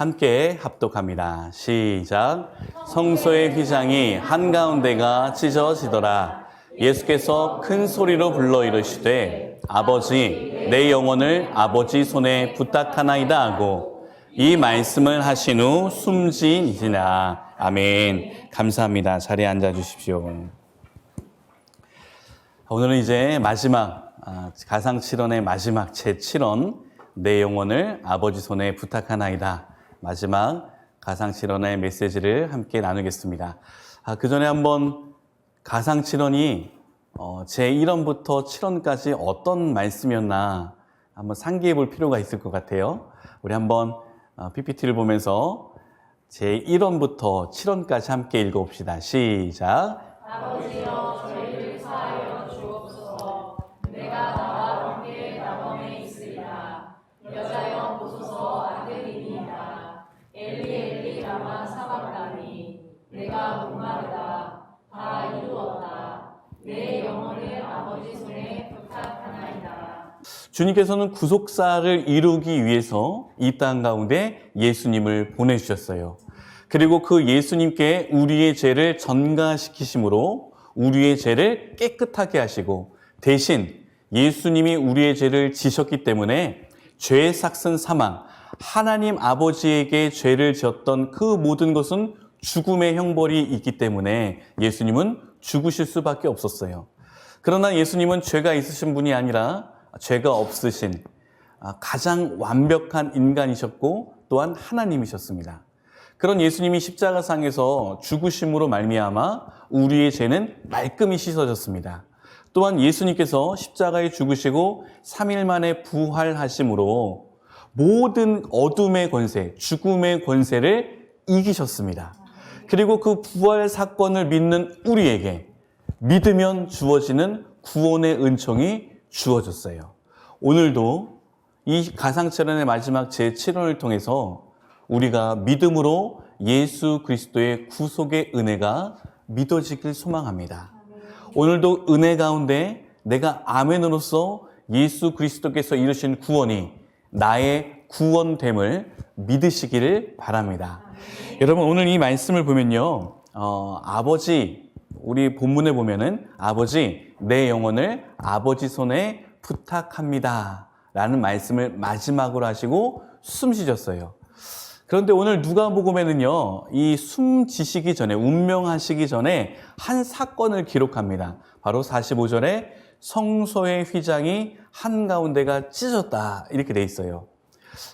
함께 합독합니다. 시작. 성소의 휘장이 한가운데가 찢어지더라. 예수께서 큰 소리로 불러 이르시되 아버지 내 영혼을 아버지 손에 부탁하나이다 하고 이 말씀을 하신 후 숨지니라. 아멘. 감사합니다. 자리에 앉아 주십시오. 오늘은 이제 마지막 가상칠언의 마지막 제7언 내 영혼을 아버지 손에 부탁하나이다. 마지막 가상칠언의 메시지를 함께 나누겠습니다. 그 전에 한번 가상칠언이 제1언부터 7언까지 어떤 말씀이었나 한번 상기해 볼 필요가 있을 것 같아요. 우리 한번 PPT를 보면서 제1언부터 7언까지 함께 읽어봅시다. 시작. 아버지여 저희를 사하여 주옵소서. 내가 나와 함께 낙원에 있으리라. 여자여 보소서 아들이니이다. 엘리 엘리 라마 사박다니. 내가 목마르다. 다 이루었다. 내 영혼을 아버지 손에 부탁하나이다. 주님께서는 구속사를 이루기 위해서 이 땅 가운데 예수님을 보내주셨어요. 그리고 그 예수님께 우리의 죄를 전가시키심으로 우리의 죄를 깨끗하게 하시고 대신 예수님이 우리의 죄를 지셨기 때문에 죄의 삭슨 사망, 하나님 아버지에게 죄를 지었던 그 모든 것은 죽음의 형벌이 있기 때문에 예수님은 죽으실 수밖에 없었어요. 그러나 예수님은 죄가 있으신 분이 아니라 죄가 없으신 가장 완벽한 인간이셨고 또한 하나님이셨습니다. 그런 예수님이 십자가상에서 죽으심으로 말미암아 우리의 죄는 말끔히 씻어졌습니다. 또한 예수님께서 십자가에 죽으시고 3일 만에 부활하심으로 모든 어둠의 권세, 죽음의 권세를 이기셨습니다. 그리고 그 부활 사건을 믿는 우리에게 믿으면 주어지는 구원의 은총이 주어졌어요. 오늘도 이 가상칠언의 마지막 제7언을 통해서 우리가 믿음으로 예수 그리스도의 구속의 은혜가 믿어지길 소망합니다. 오늘도 은혜 가운데 내가 아멘으로서 예수 그리스도께서 이루신 구원이 나의 구원됨을 믿으시기를 바랍니다. 여러분 오늘 이 말씀을 보면요, 아버지, 우리 본문에 보면은 아버지 내 영혼을 아버지 손에 부탁합니다 라는 말씀을 마지막으로 하시고 숨 쉬셨어요. 그런데 오늘 누가복음에는요, 이 숨지시기 전에, 운명하시기 전에 한 사건을 기록합니다. 바로 45절에 성소의 휘장이 한가운데가 찢어졌다 이렇게 돼 있어요.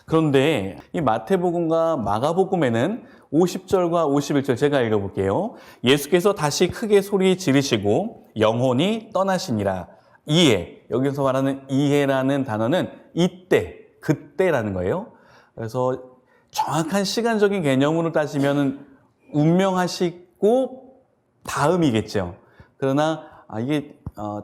그런데 이 마태복음과 마가복음에는 50절과 51절 제가 읽어볼게요. 예수께서 다시 크게 소리 지르시고 영혼이 떠나시니라. 이에, 여기서 말하는 이해라는 단어는 이때, 그때라는 거예요. 그래서 정확한 시간적인 개념으로 따지면 운명하시고 다음이겠죠. 그러나 이게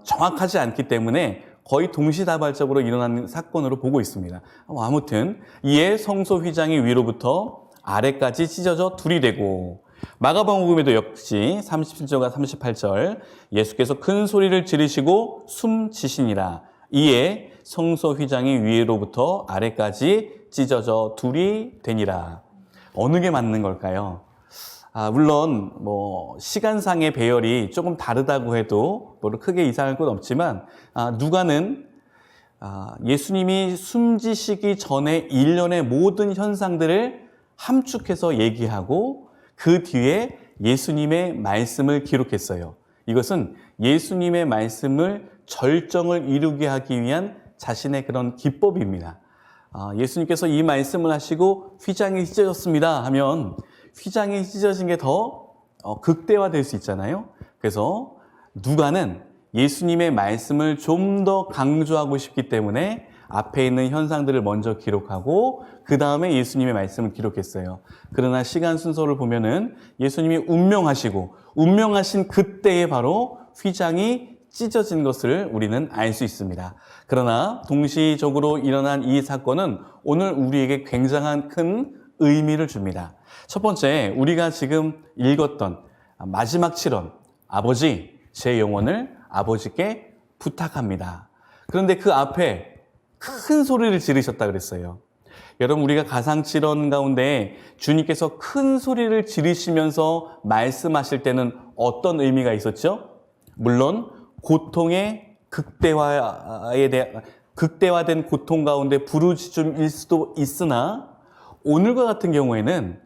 정확하지 않기 때문에 거의 동시다발적으로 일어나는 사건으로 보고 있습니다. 아무튼 이에 성소 휘장이 위로부터 아래까지 찢어져 둘이 되고, 마가복음에도 역시 37절과 38절 예수께서 큰 소리를 지르시고 숨지시니라. 이에 성소 휘장이 위로부터 아래까지 찢어져 둘이 되니라. 어느 게 맞는 걸까요? 물론 시간상의 배열이 조금 다르다고 해도 크게 이상할 건 없지만 누가는 예수님이 숨지시기 전에 일련의 모든 현상들을 함축해서 얘기하고 그 뒤에 예수님의 말씀을 기록했어요. 이것은 예수님의 말씀을 절정을 이루게 하기 위한 자신의 그런 기법입니다. 예수님께서 이 말씀을 하시고 휘장이 찢어졌습니다 하면 휘장이 찢어진 게 더 극대화될 수 있잖아요. 그래서 누가는 예수님의 말씀을 좀 더 강조하고 싶기 때문에 앞에 있는 현상들을 먼저 기록하고 그 다음에 예수님의 말씀을 기록했어요. 그러나 시간 순서를 보면은 예수님이 운명하신 그때에 바로 휘장이 찢어진 것을 우리는 알 수 있습니다. 그러나 동시적으로 일어난 이 사건은 오늘 우리에게 굉장한 큰 의미를 줍니다. 첫 번째, 우리가 지금 읽었던 마지막 7언, 아버지, 제 영혼을 아버지께 부탁합니다. 그런데 그 앞에 큰 소리를 지르셨다 그랬어요. 여러분, 우리가 가상칠언 가운데 주님께서 큰 소리를 지르시면서 말씀하실 때는 어떤 의미가 있었죠? 물론 고통의 극대화된 고통 가운데 부르짖음일 수도 있으나, 오늘과 같은 경우에는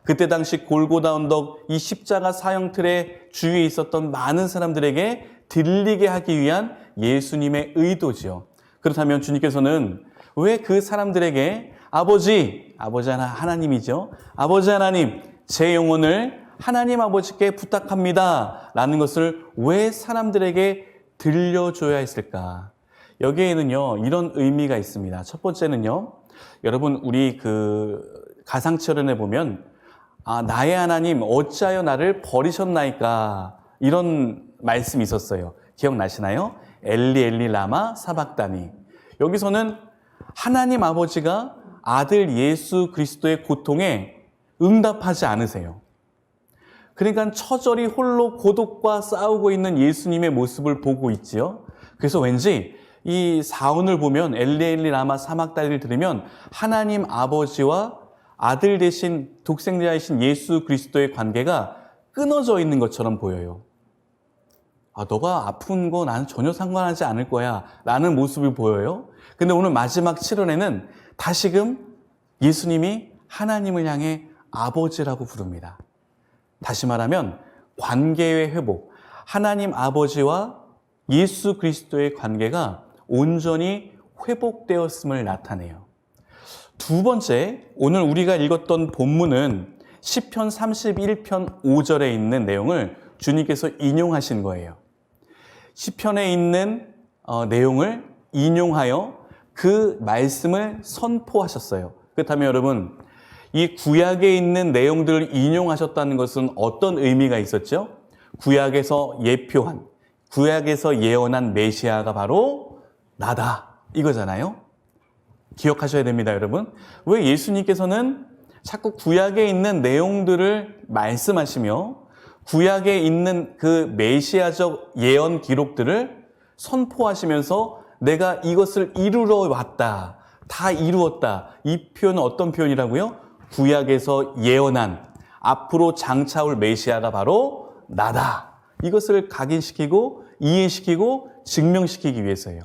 그때 당시 골고다 언덕 이 십자가 사형틀의 주위에 있었던 많은 사람들에게 들리게 하기 위한 예수님의 의도지요. 그렇다면 주님께서는 왜 그 사람들에게 아버지 하나님이죠. 아버지 하나님, 제 영혼을 하나님 아버지께 부탁합니다 라는 것을 왜 사람들에게 들려줘야 했을까? 여기에는요, 이런 의미가 있습니다. 첫 번째는요, 여러분, 우리 가상철연에 보면 나의 하나님 어찌하여 나를 버리셨나이까, 이런 말씀이 있었어요. 기억나시나요? 엘리 엘리 라마 사박다니. 여기서는 하나님 아버지가 아들 예수 그리스도의 고통에 응답하지 않으세요. 그러니까 처절히 홀로 고독과 싸우고 있는 예수님의 모습을 보고 있지요. 그래서 왠지 이 사운을 보면, 엘리 엘리 라마 사박다니를 들으면 하나님 아버지와 아들 대신 독생자이신 예수 그리스도의 관계가 끊어져 있는 것처럼 보여요. 너가 아픈 거 나는 전혀 상관하지 않을 거야 라는 모습이 보여요. 근데 오늘 마지막 7월에는 다시금 예수님이 하나님을 향해 아버지라고 부릅니다. 다시 말하면 관계의 회복, 하나님 아버지와 예수 그리스도의 관계가 온전히 회복되었음을 나타내요. 두 번째, 오늘 우리가 읽었던 본문은 시편 31편 5절에 있는 내용을 주님께서 인용하신 거예요. 시편에 있는 내용을 인용하여 그 말씀을 선포하셨어요. 그렇다면 여러분, 이 구약에 있는 내용들을 인용하셨다는 것은 어떤 의미가 있었죠? 구약에서 예언한 메시아가 바로 나다, 이거잖아요. 기억하셔야 됩니다, 여러분. 왜 예수님께서는 자꾸 구약에 있는 내용들을 말씀하시며 구약에 있는 그 메시아적 예언 기록들을 선포하시면서 내가 이것을 이루러 왔다, 다 이루었다, 이 표현은 어떤 표현이라고요? 구약에서 예언한 앞으로 장차올 메시아가 바로 나다, 이것을 각인시키고 이해시키고 증명시키기 위해서예요.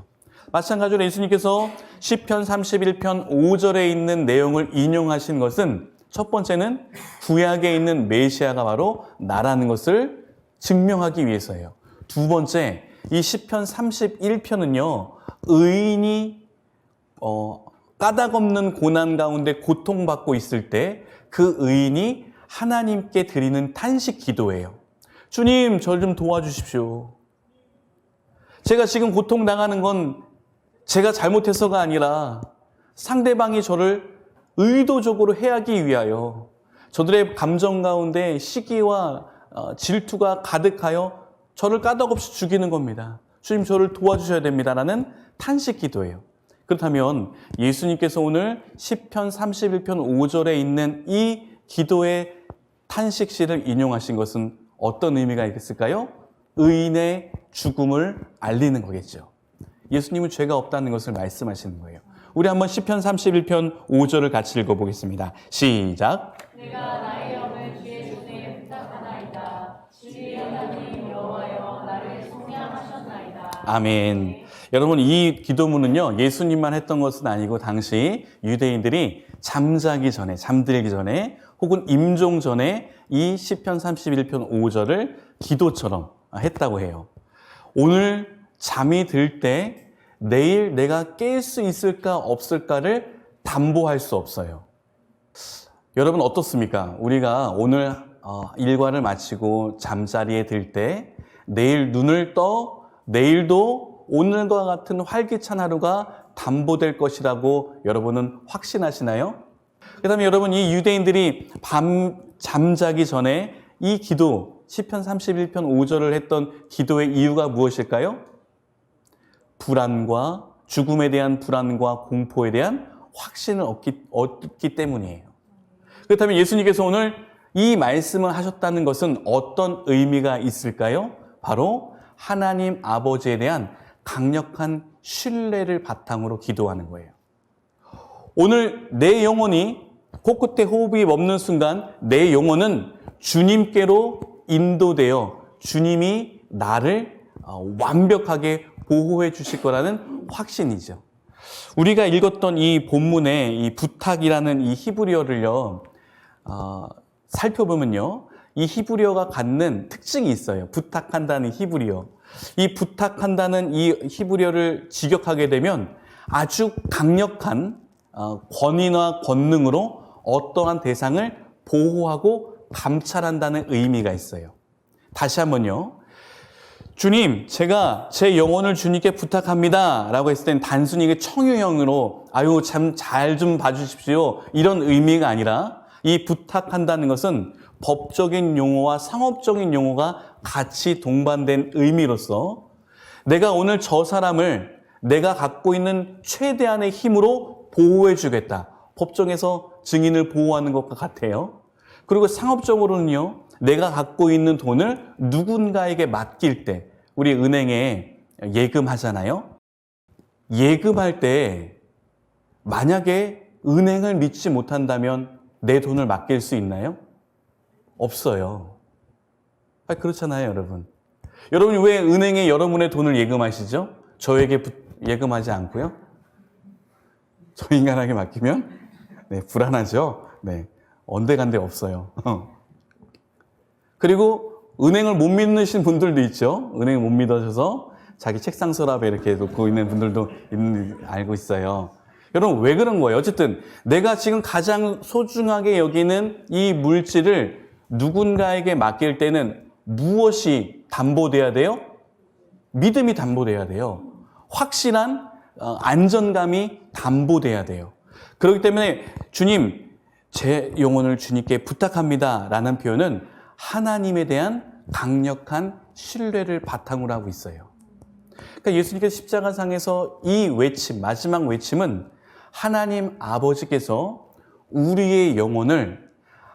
마찬가지로 예수님께서 시편 31편 5절에 있는 내용을 인용하신 것은 첫 번째는 구약에 있는 메시아가 바로 나라는 것을 증명하기 위해서예요. 두 번째, 이 시편 31편은요, 의인이 까닭없는 고난 가운데 고통받고 있을 때 그 의인이 하나님께 드리는 탄식 기도예요. 주님, 저 좀 도와주십시오. 제가 지금 고통당하는 건 제가 잘못해서가 아니라 상대방이 저를 의도적으로 해하기 위하여 저들의 감정 가운데 시기와 질투가 가득하여 저를 까닭없이 죽이는 겁니다. 주님, 저를 도와주셔야 됩니다라는 탄식 기도예요. 그렇다면 예수님께서 오늘 시편 31편 5절에 있는 이 기도의 탄식시를 인용하신 것은 어떤 의미가 있을까요? 의인의 죽음을 알리는 거겠죠. 예수님은 죄가 없다는 것을 말씀하시는 거예요. 우리 한번 시편 31편 5절을 같이 읽어보겠습니다. 시작. 내가 나의 영을 주의 손에 부탁하나이다. 주의 하나님 여호와여 나를 속량하셨나이다. 아멘. 여러분, 이 기도문은요, 예수님만 했던 것은 아니고 당시 유대인들이 잠들기 전에 혹은 임종 전에 이 시편 31편 5절을 기도처럼 했다고 해요. 오늘 잠이 들 때 내일 내가 깰 수 있을까 없을까를 담보할 수 없어요. 여러분 어떻습니까? 우리가 오늘 일과를 마치고 잠자리에 들 때 내일 눈을 떠 내일도 오늘과 같은 활기찬 하루가 담보될 것이라고 여러분은 확신하시나요? 그 다음에 여러분, 이 유대인들이 밤 잠자기 전에 이 기도 시편 31편 5절을 했던 기도의 이유가 무엇일까요? 불안과 죽음에 대한 불안과 공포에 대한 확신을 얻기 때문이에요. 그렇다면 예수님께서 오늘 이 말씀을 하셨다는 것은 어떤 의미가 있을까요? 바로 하나님 아버지에 대한 강력한 신뢰를 바탕으로 기도하는 거예요. 오늘 내 영혼이 코끝에 호흡이 멈는 순간 내 영혼은 주님께로 인도되어 주님이 나를 완벽하게 보호해 주실 거라는 확신이죠. 우리가 읽었던 이 본문의 이 부탁이라는 이 히브리어를요, 살펴보면요, 이 히브리어가 갖는 특징이 있어요. 부탁한다는 히브리어. 이 부탁한다는 이 히브리어를 직역하게 되면 아주 강력한 권위나 권능으로 어떠한 대상을 보호하고 감찰한다는 의미가 있어요. 다시 한번요. 주님, 제가 제 영혼을 주님께 부탁합니다 라고 했을 땐 단순히 청유형으로 아유 참 잘 좀 봐주십시오 이런 의미가 아니라 이 부탁한다는 것은 법적인 용어와 상업적인 용어가 같이 동반된 의미로서 내가 오늘 저 사람을 내가 갖고 있는 최대한의 힘으로 보호해 주겠다. 법정에서 증인을 보호하는 것과 같아요. 그리고 상업적으로는요. 내가 갖고 있는 돈을 누군가에게 맡길 때 우리 은행에 예금하잖아요. 예금할 때 만약에 은행을 믿지 못한다면 내 돈을 맡길 수 있나요? 없어요. 그렇잖아요, 여러분. 여러분이 왜 은행에 여러분의 돈을 예금하시죠? 저에게 예금하지 않고요? 저 인간에게 맡기면 네, 불안하죠. 네, 언데간데 없어요. 그리고 은행을 못 믿으신 분들도 있죠. 은행을 못 믿어서 자기 책상 서랍에 이렇게 놓고 있는 분들도 알고 있어요. 여러분 왜 그런 거예요? 어쨌든 내가 지금 가장 소중하게 여기는 이 물질을 누군가에게 맡길 때는 무엇이 담보돼야 돼요? 믿음이 담보돼야 돼요. 확실한 안전감이 담보돼야 돼요. 그렇기 때문에 주님, 제 영혼을 주님께 부탁합니다 라는 표현은 하나님에 대한 강력한 신뢰를 바탕으로 하고 있어요. 그러니까 예수님께서 십자가상에서 이 외침, 마지막 외침은 하나님 아버지께서 우리의 영혼을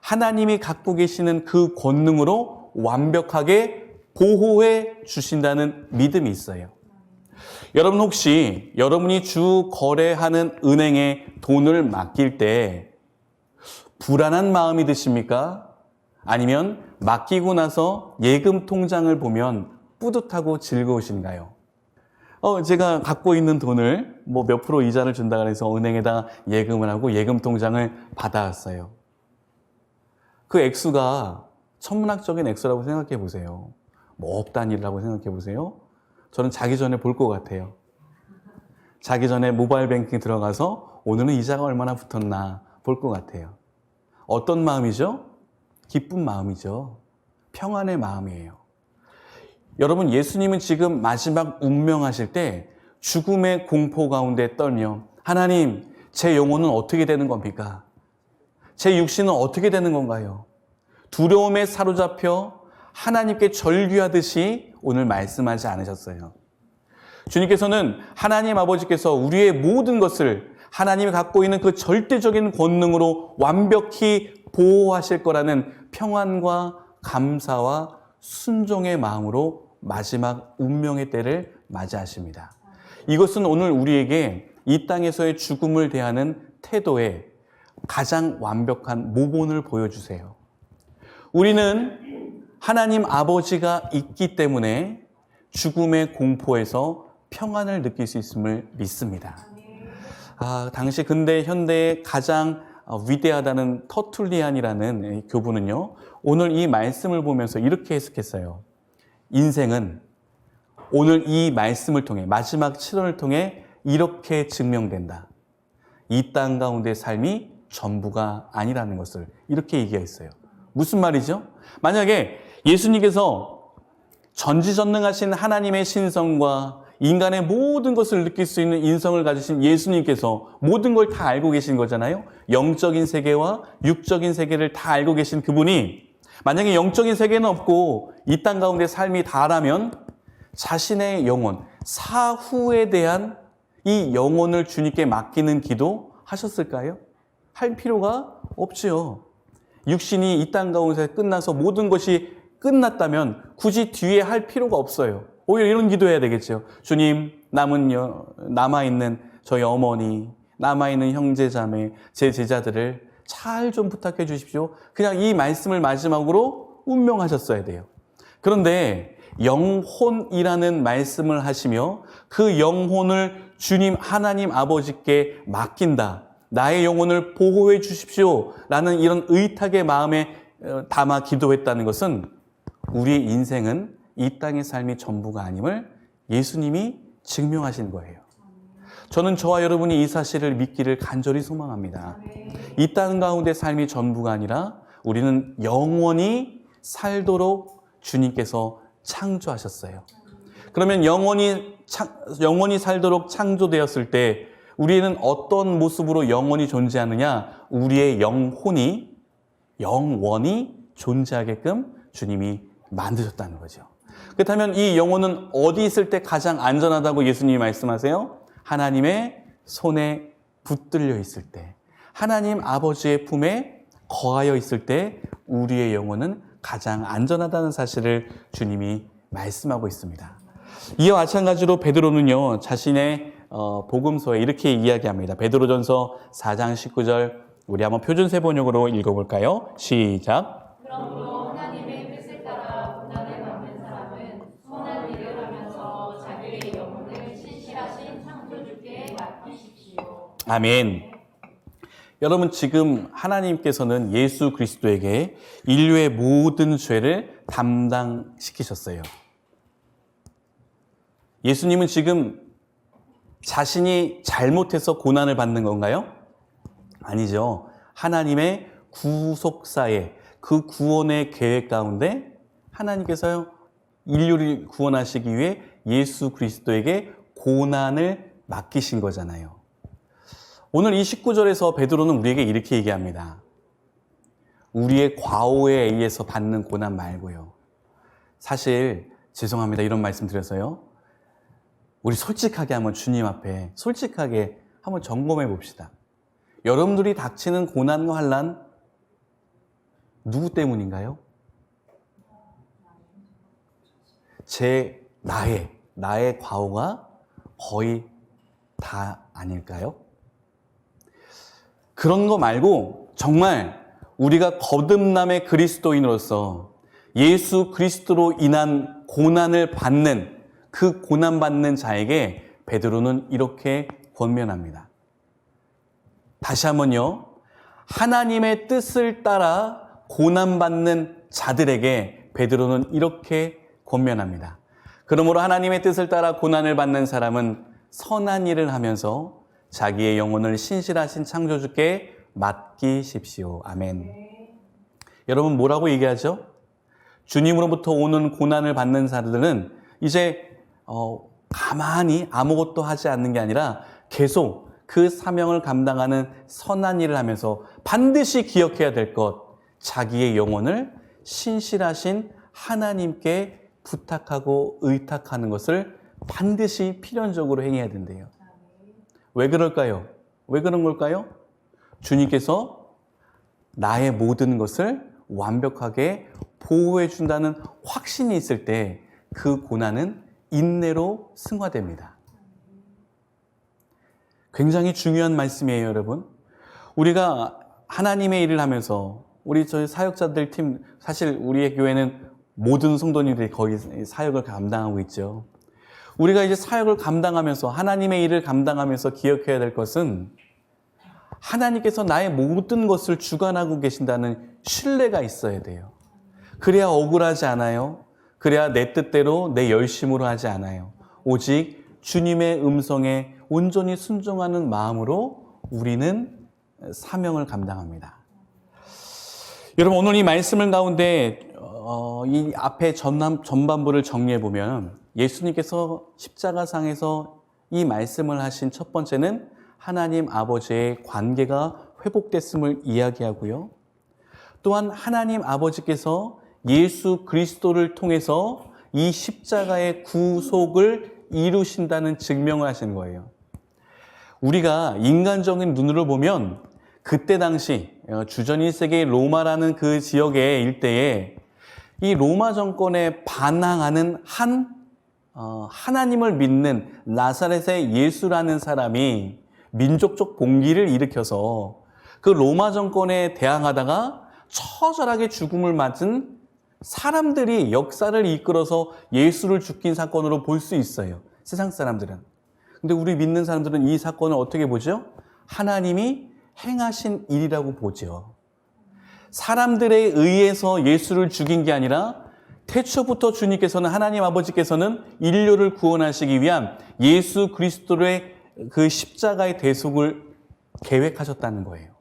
하나님이 갖고 계시는 그 권능으로 완벽하게 보호해 주신다는 믿음이 있어요. 여러분 혹시 여러분이 주 거래하는 은행에 돈을 맡길 때 불안한 마음이 드십니까? 아니면 맡기고 나서 예금 통장을 보면 뿌듯하고 즐거우신가요? 제가 갖고 있는 돈을 뭐 몇 프로 이자를 준다 그래서 은행에다 예금을 하고 예금 통장을 받아왔어요. 그 액수가 천문학적인 액수라고 생각해 보세요. 뭐 억 단위라고 생각해 보세요. 저는 자기 전에 볼 것 같아요. 자기 전에 모바일 뱅킹 들어가서 오늘은 이자가 얼마나 붙었나 볼 것 같아요. 어떤 마음이죠? 기쁜 마음이죠. 평안의 마음이에요. 여러분, 예수님은 지금 마지막 운명하실 때 죽음의 공포 가운데 떨며 하나님, 제 영혼은 어떻게 되는 겁니까? 제 육신은 어떻게 되는 건가요? 두려움에 사로잡혀 하나님께 절규하듯이 오늘 말씀하지 않으셨어요. 주님께서는 하나님 아버지께서 우리의 모든 것을 하나님이 갖고 있는 그 절대적인 권능으로 완벽히 보호하실 거라는 평안과 감사와 순종의 마음으로 마지막 운명의 때를 맞이하십니다. 이것은 오늘 우리에게 이 땅에서의 죽음을 대하는 태도에 가장 완벽한 모본을 보여주세요. 우리는 하나님 아버지가 있기 때문에 죽음의 공포에서 평안을 느낄 수 있음을 믿습니다. 당시 근대 현대의 가장 위대하다는 터툴리안이라는 교부는요, 오늘 이 말씀을 보면서 이렇게 해석했어요. 인생은 오늘 이 말씀을 통해, 마지막 7월을 통해 이렇게 증명된다. 이 땅 가운데 삶이 전부가 아니라는 것을 이렇게 얘기했어요. 무슨 말이죠? 만약에 예수님께서 전지전능하신 하나님의 신성과 인간의 모든 것을 느낄 수 있는 인성을 가지신 예수님께서 모든 걸 다 알고 계신 거잖아요. 영적인 세계와 육적인 세계를 다 알고 계신 그분이 만약에 영적인 세계는 없고 이 땅 가운데 삶이 다라면 자신의 영혼, 사후에 대한 이 영혼을 주님께 맡기는 기도 하셨을까요? 할 필요가 없지요. 육신이 이 땅 가운데 끝나서 모든 것이 끝났다면 굳이 뒤에 할 필요가 없어요. 오히려 이런 기도해야 되겠죠. 주님, 남아있는 저희 어머니, 남아있는 형제 자매, 제 제자들을 잘 좀 부탁해 주십시오. 그냥 이 말씀을 마지막으로 운명하셨어야 돼요. 그런데 영혼이라는 말씀을 하시며 그 영혼을 주님 하나님 아버지께 맡긴다. 나의 영혼을 보호해 주십시오. 라는 이런 의탁의 마음에 담아 기도했다는 것은 우리의 인생은 이 땅의 삶이 전부가 아님을 예수님이 증명하신 거예요. 저는 저와 여러분이 이 사실을 믿기를 간절히 소망합니다. 이 땅 가운데 삶이 전부가 아니라 우리는 영원히 살도록 주님께서 창조하셨어요. 그러면 영원히 살도록 창조되었을 때 우리는 어떤 모습으로 영원히 존재하느냐? 우리의 영혼이 영원히 존재하게끔 주님이 만드셨다는 거죠. 그렇다면 이 영혼은 어디 있을 때 가장 안전하다고 예수님이 말씀하세요? 하나님의 손에 붙들려 있을 때, 하나님 아버지의 품에 거하여 있을 때 우리의 영혼은 가장 안전하다는 사실을 주님이 말씀하고 있습니다. 이와 마찬가지로 베드로는요, 자신의 복음서에 이렇게 이야기합니다. 베드로전서 4장 19절, 우리 한번 표준세 번역으로 읽어볼까요? 시작. 그러므로 하나님의 뜻을 따라 고난을 받는 사람은 선한 일을 하면서 자기의 영혼을 신실하신 창조주께 맡기십시오. 아멘. 여러분, 지금 하나님께서는 예수 그리스도에게 인류의 모든 죄를 담당시키셨어요. 예수님은 지금 자신이 잘못해서 고난을 받는 건가요? 아니죠. 하나님의 구속사의 그 구원의 계획 가운데 하나님께서 인류를 구원하시기 위해 예수 그리스도에게 고난을 맡기신 거잖아요. 오늘 이 19절에서 베드로는 우리에게 이렇게 얘기합니다. 우리의 과오에 의해서 받는 고난 말고요. 사실 죄송합니다. 이런 말씀 드려서요. 우리 솔직하게 한번 주님 앞에 솔직하게 한번 점검해 봅시다. 여러분들이 닥치는 고난과 환난 누구 때문인가요? 나의 과오가 거의 다 아닐까요? 그런 거 말고 정말 우리가 거듭남의 그리스도인으로서 예수 그리스도로 인한 고난을 받는 그 고난받는 자에게 베드로는 이렇게 권면합니다. 다시 한번요. 하나님의 뜻을 따라 고난받는 자들에게 베드로는 이렇게 권면합니다. 그러므로 하나님의 뜻을 따라 고난을 받는 사람은 선한 일을 하면서 자기의 영혼을 신실하신 창조주께 맡기십시오. 아멘. 여러분 뭐라고 얘기하죠? 주님으로부터 오는 고난을 받는 자들은 이제 가만히 아무것도 하지 않는 게 아니라 계속 그 사명을 감당하는 선한 일을 하면서 반드시 기억해야 될 것, 자기의 영혼을 신실하신 하나님께 부탁하고 의탁하는 것을 반드시 필연적으로 행해야 된대요. 왜 그럴까요? 왜 그런 걸까요? 주님께서 나의 모든 것을 완벽하게 보호해 준다는 확신이 있을 때 그 고난은 인내로 승화됩니다. 굉장히 중요한 말씀이에요, 여러분. 우리가 하나님의 일을 하면서 저희 사역자들 팀, 사실 우리의 교회는 모든 성도님들이 거의 사역을 감당하고 있죠. 우리가 이제 사역을 감당하면서 하나님의 일을 감당하면서 기억해야 될 것은 하나님께서 나의 모든 것을 주관하고 계신다는 신뢰가 있어야 돼요. 그래야 억울하지 않아요. 그래야 내 뜻대로 내 열심으로 하지 않아요. 오직 주님의 음성에 온전히 순종하는 마음으로 우리는 사명을 감당합니다. 여러분 오늘 이 말씀을 가운데 이 앞에 전반부를 정리해 보면 예수님께서 십자가상에서 이 말씀을 하신 첫 번째는 하나님 아버지의 관계가 회복됐음을 이야기하고요. 또한 하나님 아버지께서 예수 그리스도를 통해서 이 십자가의 구속을 이루신다는 증명을 하시는 거예요. 우리가 인간적인 눈으로 보면 그때 당시 주전 1세기 로마라는 그 지역의 일대에 이 로마 정권에 반항하는 하나님을 믿는 나사렛의 예수라는 사람이 민족적 봉기를 일으켜서 그 로마 정권에 대항하다가 처절하게 죽음을 맞은 사람들이 역사를 이끌어서 예수를 죽인 사건으로 볼 수 있어요. 세상 사람들은. 근데 우리 믿는 사람들은 이 사건을 어떻게 보죠? 하나님이 행하신 일이라고 보죠. 사람들에 의해서 예수를 죽인 게 아니라 태초부터 주님께서는, 하나님 아버지께서는 인류를 구원하시기 위한 예수 그리스도의 그 십자가의 대속을 계획하셨다는 거예요.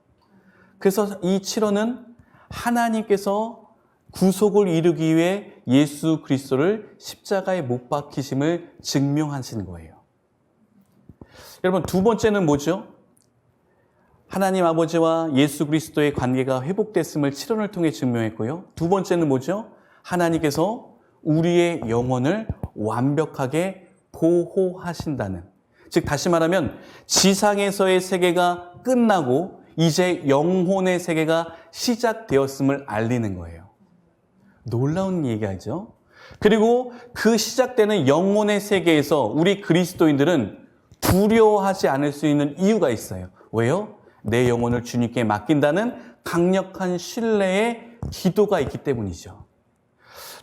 그래서 이 7호는 하나님께서 구속을 이루기 위해 예수 그리스도를 십자가에 못 박히심을 증명하신 거예요. 여러분, 두 번째는 뭐죠? 하나님 아버지와 예수 그리스도의 관계가 회복됐음을 7원을 통해 증명했고요. 두 번째는 뭐죠? 하나님께서 우리의 영혼을 완벽하게 보호하신다는, 즉 다시 말하면 지상에서의 세계가 끝나고 이제 영혼의 세계가 시작되었음을 알리는 거예요. 놀라운 얘기하죠. 그리고 그 시작되는 영혼의 세계에서 우리 그리스도인들은 두려워하지 않을 수 있는 이유가 있어요. 왜요? 내 영혼을 주님께 맡긴다는 강력한 신뢰의 기도가 있기 때문이죠.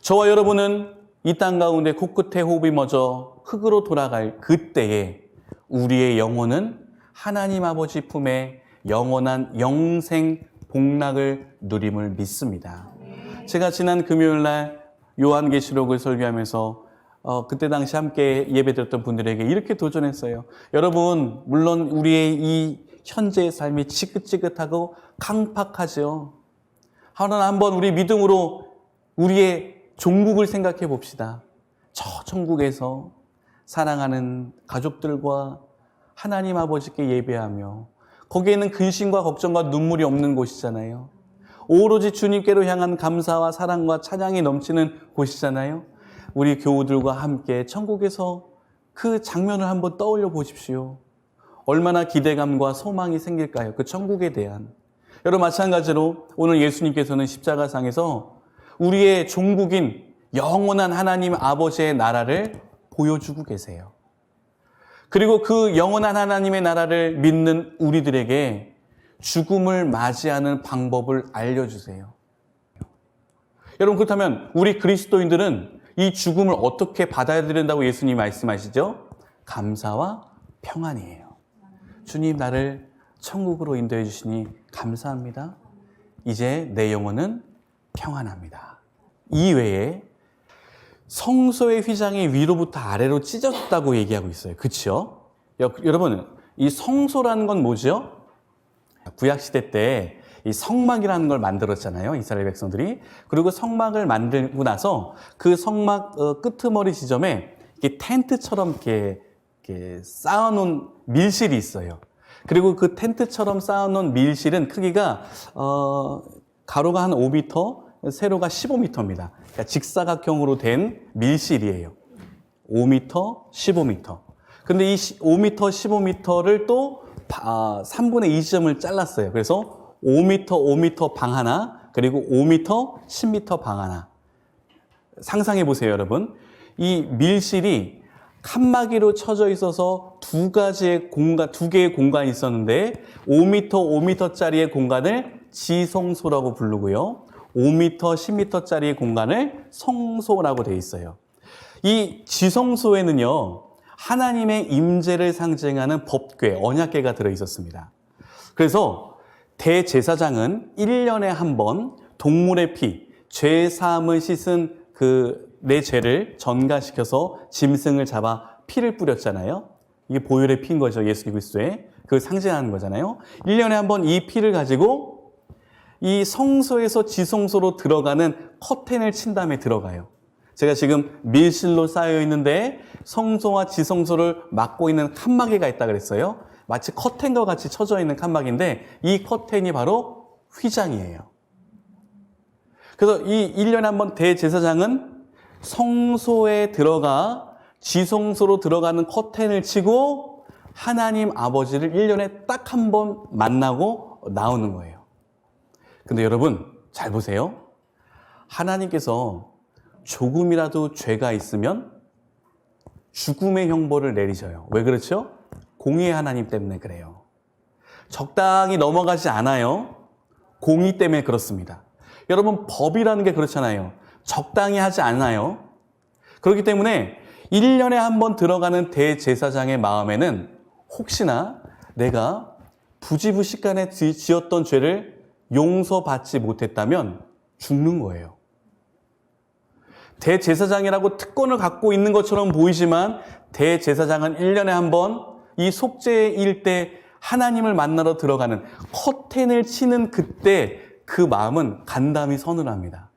저와 여러분은 이 땅 가운데 코끝에 호흡이 멎어 흙으로 돌아갈 그때에 우리의 영혼은 하나님 아버지 품에 영원한 영생 복락을 누림을 믿습니다. 제가 지난 금요일 날 요한계시록을 설교하면서 그때 당시 함께 예배드렸던 분들에게 이렇게 도전했어요. 여러분, 물론 우리의 이 현재의 삶이 지긋지긋하고 강팍하죠. 하나 한번 우리 믿음으로 우리의 종국을 생각해 봅시다. 저 천국에서 사랑하는 가족들과 하나님 아버지께 예배하며 거기에는 근심과 걱정과 눈물이 없는 곳이잖아요. 오로지 주님께로 향한 감사와 사랑과 찬양이 넘치는 곳이잖아요. 우리 교우들과 함께 천국에서 그 장면을 한번 떠올려 보십시오. 얼마나 기대감과 소망이 생길까요? 그 천국에 대한. 여러분, 마찬가지로 오늘 예수님께서는 십자가상에서 우리의 종국인 영원한 하나님 아버지의 나라를 보여주고 계세요. 그리고 그 영원한 하나님의 나라를 믿는 우리들에게 죽음을 맞이하는 방법을 알려주세요. 여러분, 그렇다면 우리 그리스도인들은 이 죽음을 어떻게 받아들인다고 예수님이 말씀하시죠? 감사와 평안이에요. 주님, 나를 천국으로 인도해 주시니 감사합니다. 이제 내 영혼은 평안합니다. 이외에 성소의 휘장이 위로부터 아래로 찢어졌다고 얘기하고 있어요. 그렇죠? 여러분, 이 성소라는 건 뭐죠? 구약시대 때 이 성막이라는 걸 만들었잖아요. 이스라엘 백성들이. 그리고 성막을 만들고 나서 그 성막 끄트머리 지점에 이렇게 텐트처럼 이렇게 쌓아놓은 밀실이 있어요. 그리고 그 텐트처럼 쌓아놓은 밀실은 크기가 가로가 한 5m, 세로가 15m입니다. 그러니까 직사각형으로 된 밀실이에요. 5m, 15m. 근데 이 5m, 15m를 또 3분의 2 지점을 잘랐어요. 그래서 5m, 5m 방 하나, 그리고 5m, 10m 방 하나. 상상해 보세요, 여러분. 이 밀실이 칸막이로 쳐져 있어서 두 개의 공간이 있었는데 5m, 5m짜리의 공간을 지성소라고 부르고요. 5m, 10m짜리의 공간을 성소라고 되어 있어요. 이 지성소에는요, 하나님의 임재를 상징하는 법궤, 언약궤가 들어 있었습니다. 그래서 대제사장은 1년에 한 번 동물의 피, 죄 사함을 씻은 내 죄를 전가시켜서 짐승을 잡아 피를 뿌렸잖아요. 이게 보혈의 피인 거죠. 예수 그리스도의. 그걸 상징하는 거잖아요. 1년에 한 번 이 피를 가지고 이 성소에서 지성소로 들어가는 커튼을 친 다음에 들어가요. 제가 지금 밀실로 쌓여 있는데 성소와 지성소를 막고 있는 칸막이가 있다 그랬어요. 마치 커튼과 같이 쳐져 있는 칸막인데 이 커튼이 바로 휘장이에요. 그래서 이 1년에 한 번 대제사장은 성소에 들어가 지성소로 들어가는 커튼을 치고 하나님 아버지를 1년에 딱 한 번 만나고 나오는 거예요. 근데 여러분, 잘 보세요. 하나님께서 조금이라도 죄가 있으면 죽음의 형벌을 내리셔요. 왜 그렇죠? 공의의 하나님 때문에 그래요. 적당히 넘어가지 않아요. 공의 때문에 그렇습니다. 여러분, 법이라는 게 그렇잖아요. 적당히 하지 않아요. 그렇기 때문에 1년에 한 번 들어가는 대제사장의 마음에는 혹시나 내가 부지불식간에 지었던 죄를 용서받지 못했다면 죽는 거예요. 대제사장이라고 특권을 갖고 있는 것처럼 보이지만 대제사장은 1년에 한 번 이 속죄일 때 하나님을 만나러 들어가는 커튼을 치는 그때 그 마음은 간담이 서늘합니다.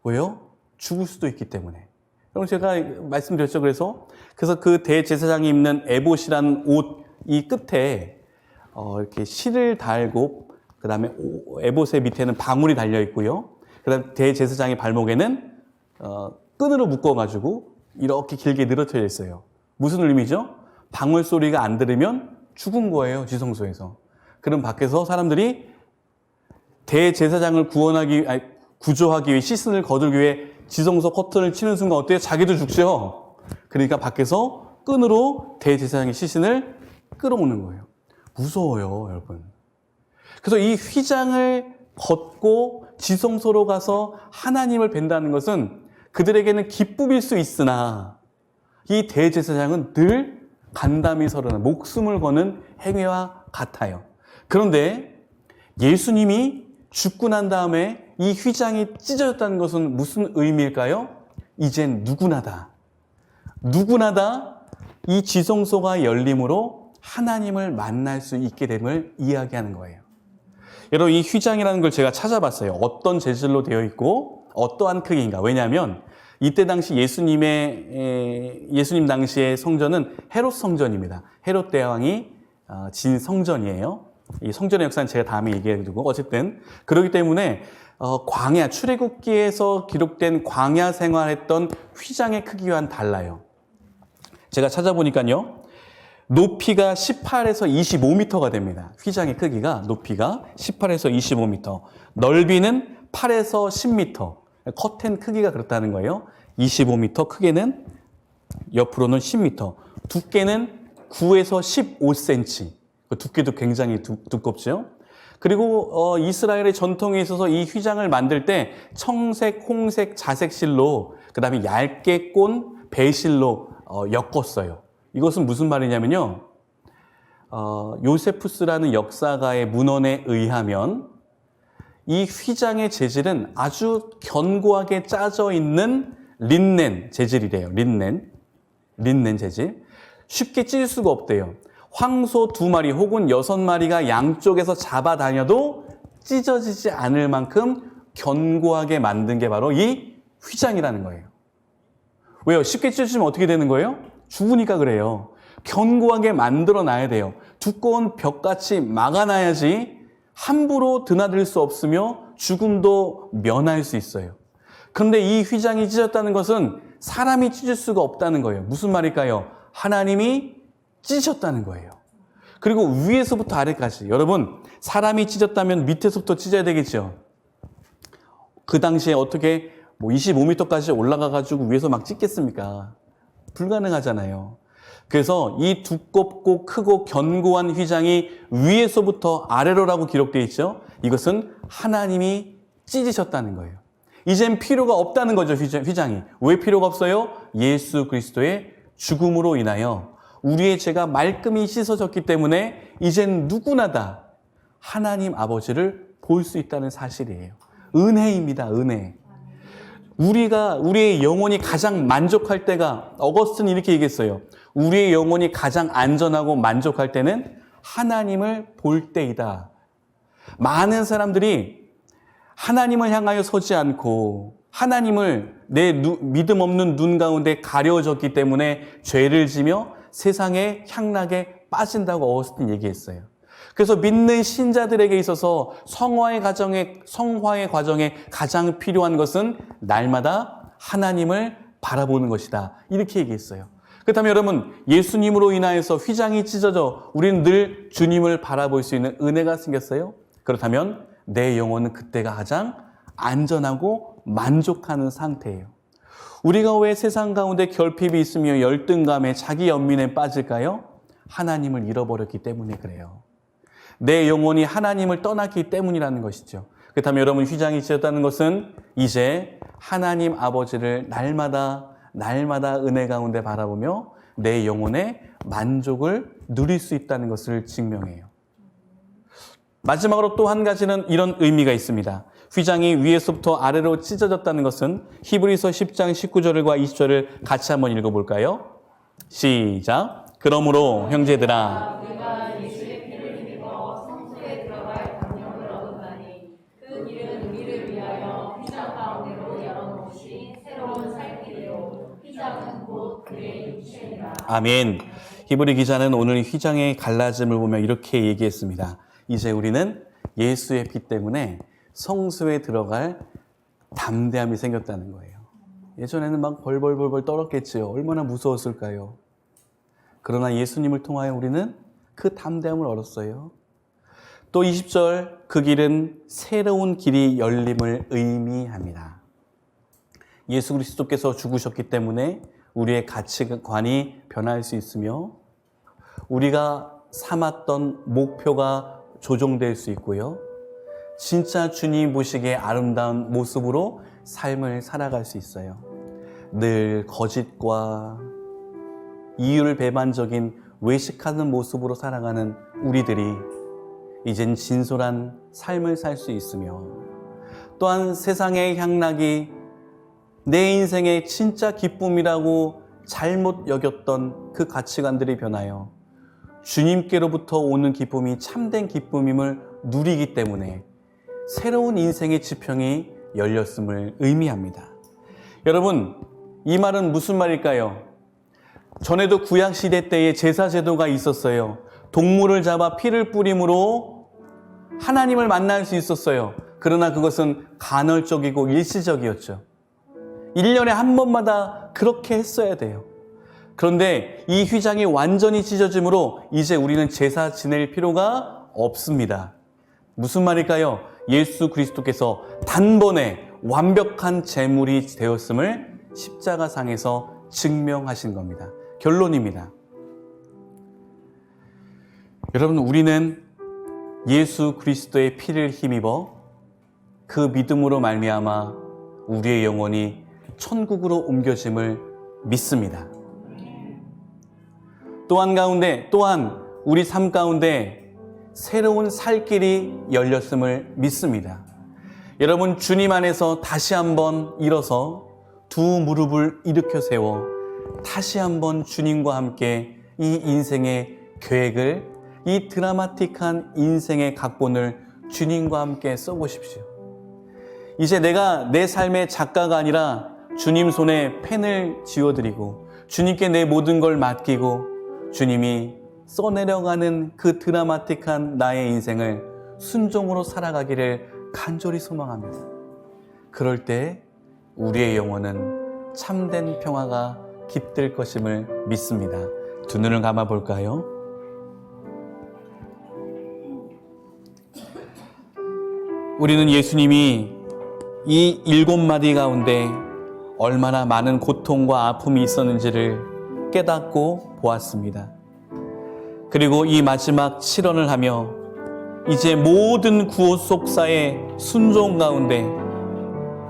왜요? 죽을 수도 있기 때문에. 여러분, 제가 말씀드렸죠. 그래서 그 대제사장이 입는 에봇이라는 옷 이 끝에 이렇게 실을 달고 그 다음에 에봇의 밑에는 방울이 달려 있고요. 그 다음에 대제사장의 발목에는 끈으로 묶어가지고 이렇게 길게 늘어뜨려 있어요. 무슨 의미죠? 방울 소리가 안 들으면 죽은 거예요. 지성소에서. 그럼 밖에서 사람들이 대제사장을 구조하기 위해 시신을 거두기 위해 지성소 커튼을 치는 순간 어때요? 자기도 죽죠. 그러니까 밖에서 끈으로 대제사장의 시신을 끌어오는 거예요. 무서워요, 여러분. 그래서 이 휘장을 걷고 지성소로 가서 하나님을 뵌다는 것은 그들에게는 기쁨일 수 있으나 이 대제사장은 늘 간담이 서르는 목숨을 거는 행위와 같아요. 그런데 예수님이 죽고 난 다음에 이 휘장이 찢어졌다는 것은 무슨 의미일까요? 이젠 누구나다 이 지성소가 열림으로 하나님을 만날 수 있게 됨을 이야기하는 거예요. 여러분, 이 휘장이라는 걸 제가 찾아봤어요. 어떤 재질로 되어 있고 어떠한 크기인가. 왜냐하면 이때 당시 예수님 당시의 성전은 헤롯 성전입니다. 헤롯 대왕이 진 성전이에요. 이 성전의 역사는 제가 다음에 얘기해두고, 어쨌든 그렇기 때문에 출애굽기에서 기록된 광야 생활했던 휘장의 크기와는 달라요. 제가 찾아보니까요, 높이가 18에서 25m가 됩니다. 휘장의 크기가 높이가 18에서 25m, 넓이는 8에서 10m. 커튼 크기가 그렇다는 거예요. 25m, 크게는 옆으로는 10m, 두께는 9에서 15cm. 두께도 굉장히 두껍죠. 그리고 이스라엘의 전통에 있어서 이 휘장을 만들 때 청색, 홍색, 자색 실로, 그 다음에 얇게 꼰 배실로 엮었어요. 이것은 무슨 말이냐면요, 요세푸스라는 역사가의 문헌에 의하면 이 휘장의 재질은 아주 견고하게 짜져 있는 린넨 재질이래요. 린넨 재질. 쉽게 찢을 수가 없대요. 황소 2마리 혹은 6마리가 양쪽에서 잡아다녀도 찢어지지 않을 만큼 견고하게 만든 게 바로 이 휘장이라는 거예요. 왜요? 쉽게 찢어지면 어떻게 되는 거예요? 죽으니까 그래요. 견고하게 만들어놔야 돼요. 두꺼운 벽같이 막아놔야지 함부로 드나들 수 없으며 죽음도 면할 수 있어요. 그런데 이 휘장이 찢어졌다는 것은 사람이 찢을 수가 없다는 거예요. 무슨 말일까요? 하나님이 찢으셨다는 거예요. 그리고 위에서부터 아래까지. 여러분, 사람이 찢었다면 밑에서부터 찢어야 되겠죠. 그 당시에 어떻게 25m까지 올라가가지고 위에서 막 찢겠습니까? 불가능하잖아요. 그래서 이 두껍고 크고 견고한 휘장이 위에서부터 아래로라고 기록되어 있죠. 이것은 하나님이 찢으셨다는 거예요. 이젠 필요가 없다는 거죠, 휘장이. 왜 필요가 없어요? 예수 그리스도의 죽음으로 인하여 우리의 죄가 말끔히 씻어졌기 때문에 이젠 누구나 다 하나님 아버지를 볼 수 있다는 사실이에요. 은혜입니다, 은혜. 우리의 영혼이 가장 만족할 때가, 어거스틴이 이렇게 얘기했어요. 우리의 영혼이 가장 안전하고 만족할 때는 하나님을 볼 때이다. 많은 사람들이 하나님을 향하여 서지 않고 하나님을 내 믿음 없는 눈 가운데 가려졌기 때문에 죄를 지며 세상의 향락에 빠진다고 어거스틴 얘기했어요. 그래서 믿는 신자들에게 있어서 성화의 과정에 가장 필요한 것은 날마다 하나님을 바라보는 것이다. 이렇게 얘기했어요. 그렇다면 여러분, 예수님으로 인하여서 휘장이 찢어져 우리는 늘 주님을 바라볼 수 있는 은혜가 생겼어요. 그렇다면 내 영혼은 그때가 가장 안전하고 만족하는 상태예요. 우리가 왜 세상 가운데 결핍이 있으며 열등감에 자기 연민에 빠질까요? 하나님을 잃어버렸기 때문에 그래요. 내 영혼이 하나님을 떠났기 때문이라는 것이죠. 그렇다면 여러분, 휘장이 찢었다는 것은 이제 하나님 아버지를 날마다 은혜 가운데 바라보며 내 영혼의 만족을 누릴 수 있다는 것을 증명해요. 마지막으로 또 한 가지는 이런 의미가 있습니다. 휘장이 위에서부터 아래로 찢어졌다는 것은 히브리서 10장 19절과 20절을 같이 한번 읽어볼까요? 시작. 그러므로 형제들아, 우리가 예수의 피를 힘입어 성소에 들어갈 권력을 얻었나니 그 길은 우리를 위하여 휘장 가운데로 열어놓으신 새로운 살 길이요 휘장은 곧 그의 육체니라. 아멘. 히브리 기자는 오늘 휘장의 갈라짐을 보며 이렇게 얘기했습니다. 이제 우리는 예수의 피 때문에 성소에 들어갈 담대함이 생겼다는 거예요. 예전에는 막 벌벌벌벌 떨었겠지요. 얼마나 무서웠을까요? 그러나 예수님을 통하여 우리는 그 담대함을 얻었어요. 또 20절, 그 길은 새로운 길이 열림을 의미합니다. 예수 그리스도께서 죽으셨기 때문에 우리의 가치관이 변할 수 있으며 우리가 삼았던 목표가 조정될 수 있고요. 진짜 주님 보시기에 아름다운 모습으로 삶을 살아갈 수 있어요. 늘 거짓과 이율 배반적인 외식하는 모습으로 살아가는 우리들이 이젠 진솔한 삶을 살 수 있으며 또한 세상의 향락이 내 인생의 진짜 기쁨이라고 잘못 여겼던 그 가치관들이 변하여 주님께로부터 오는 기쁨이 참된 기쁨임을 누리기 때문에 새로운 인생의 지평이 열렸음을 의미합니다. 여러분, 이 말은 무슨 말일까요? 전에도 구약시대 때에 제사제도가 있었어요. 동물을 잡아 피를 뿌림으로 하나님을 만날 수 있었어요. 그러나 그것은 간헐적이고 일시적이었죠. 1년에 한 번마다 그렇게 했어야 돼요. 그런데 이 휘장이 완전히 찢어짐으로 이제 우리는 제사 지낼 필요가 없습니다. 무슨 말일까요? 예수 그리스도께서 단번에 완벽한 제물이 되었음을 십자가상에서 증명하신 겁니다. 결론입니다. 여러분, 우리는 예수 그리스도의 피를 힘입어 그 믿음으로 말미암아 우리의 영혼이 천국으로 옮겨짐을 믿습니다. 또한 우리 삶 가운데 새로운 살 길이 열렸음을 믿습니다. 여러분, 주님 안에서 다시 한번 일어서 두 무릎을 일으켜 세워 다시 한번 주님과 함께 이 인생의 계획을, 이 드라마틱한 인생의 각본을 주님과 함께 써보십시오. 이제 내가 내 삶의 작가가 아니라 주님 손에 펜을 쥐어드리고 주님께 내 모든 걸 맡기고 주님이 써내려가는 그 드라마틱한 나의 인생을 순종으로 살아가기를 간절히 소망합니다. 그럴 때 우리의 영혼은 참된 평화가 깃들 것임을 믿습니다. 두 눈을 감아 볼까요? 우리는 예수님이 이 7마디 가운데 얼마나 많은 고통과 아픔이 있었는지를 깨닫고 보았습니다. 그리고 이 마지막 실언을 하며 이제 모든 구호 속사의 순종 가운데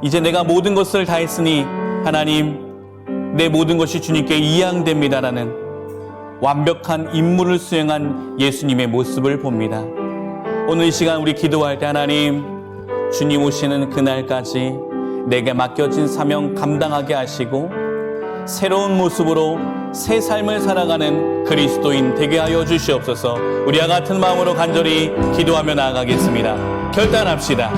이제 내가 모든 것을 다 했으니 하나님, 내 모든 것이 주님께 이양됩니다라는 완벽한 임무를 수행한 예수님의 모습을 봅니다. 오늘 이 시간 우리 기도할 때 하나님, 주님 오시는 그날까지 내게 맡겨진 사명 감당하게 하시고 새로운 모습으로 새 삶을 살아가는 그리스도인 되게 하여 주시옵소서. 우리와 같은 마음으로 간절히 기도하며 나아가겠습니다. 결단합시다.